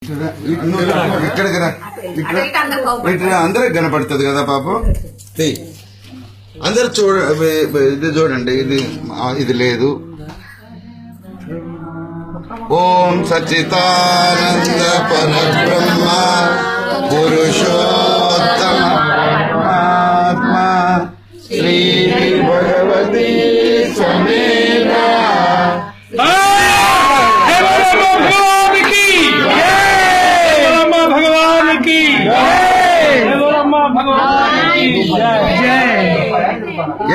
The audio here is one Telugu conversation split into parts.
ఇక్కడికి రా, ఇక్కడ అందరికి కనపడుతుంది కదా పాపం. అందరు ఇది చూడండి, ఇది లేదు. ఓం సచ్చిదానంద పరబ్రహ్మ పురుషోత్తమ ఆత్మా శ్రీ భగవతి సమేత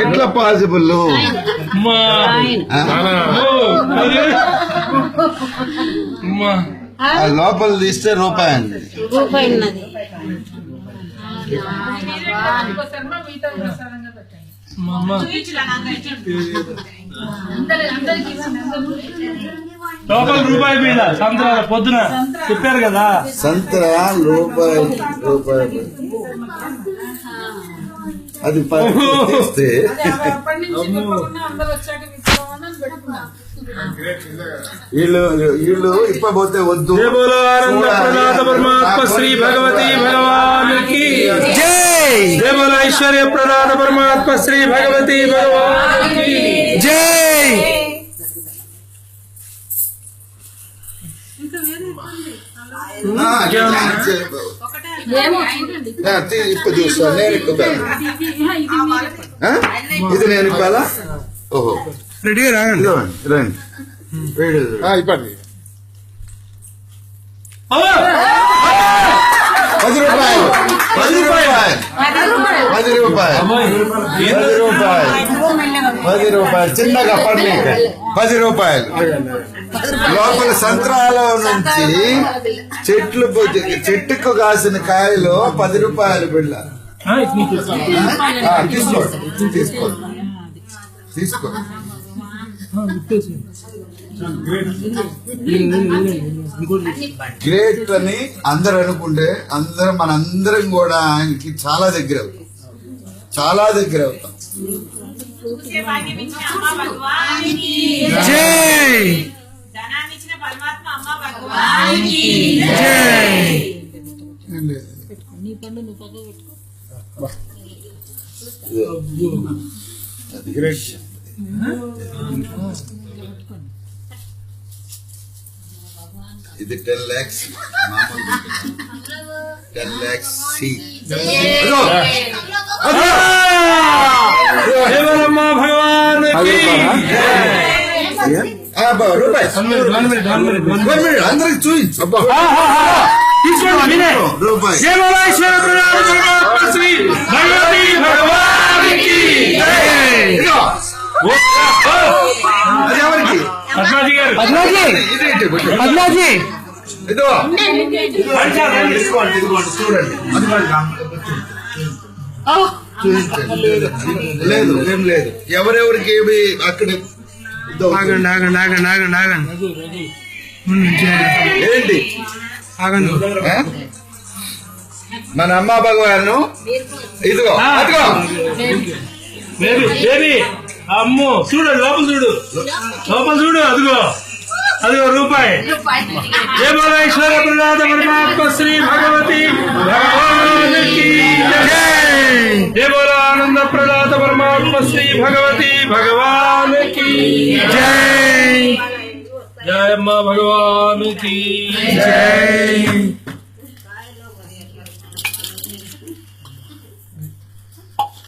ఎట్లా పాసిబుల్? లోపల తీస్తే రూపాయి అండి. లోపల రూపాయి మీద సంతరాల పొద్దున చెప్పారు కదా, సంతరా రూపాయి అది తీస్తే వీళ్ళు ఇప్పబోతే వద్దు. పరమాత్మ శ్రీ భగవతి భగవానికి జై. జయ బోలో ఐశ్వర్య ప్రదాత పరమాత్మ శ్రీ భగవతి భగవానికి జై. ఇప్పుడు చూస్తాను నేను ఇది నేను ఇవ్వాలా? ఓహో రెడీగా రండి రండి. ఇప్పండి. 10 రూపాయలు 10 రూపాయలు 10 రూపాయలు చిన్నగా పడి 10 రూపాయలు. లోపల సంత్రాల నుంచి చెట్టుకు కాసిన కాయలు 10 రూపాయలు బిళ్ళ. తీసుకో గ్రేట్ అని అందరు అనుకుంటే మనందరం కూడా ఆయనకి చాలా దగ్గర అవుతాం. గ్రేట్. ఇది 10 lakhs మామూలు 10 lakhs సి. రూపాయి అందరికి చూపించు. రూపాయి పద్మాజీ ఇదో లేదు ఏం లేదు. ఎవరెవరికి ఏమి అక్కడ ఏంటి మన అమ్మ భగవాను ఇదిగో అదిగో అమ్మో చూడు లోపల చూడు అదిగో రూపాయి. జయ బోలో ఐశ్వర్య ప్రదాత పరమాత్మ శ్రీ భగవతి భగవానికి జై. జయ బోలో ఆనంద ప్రదాత పరమాత్మ శ్రీ భగవతి భగవానికి జై. జయ అమ్మ భగవానికి జై.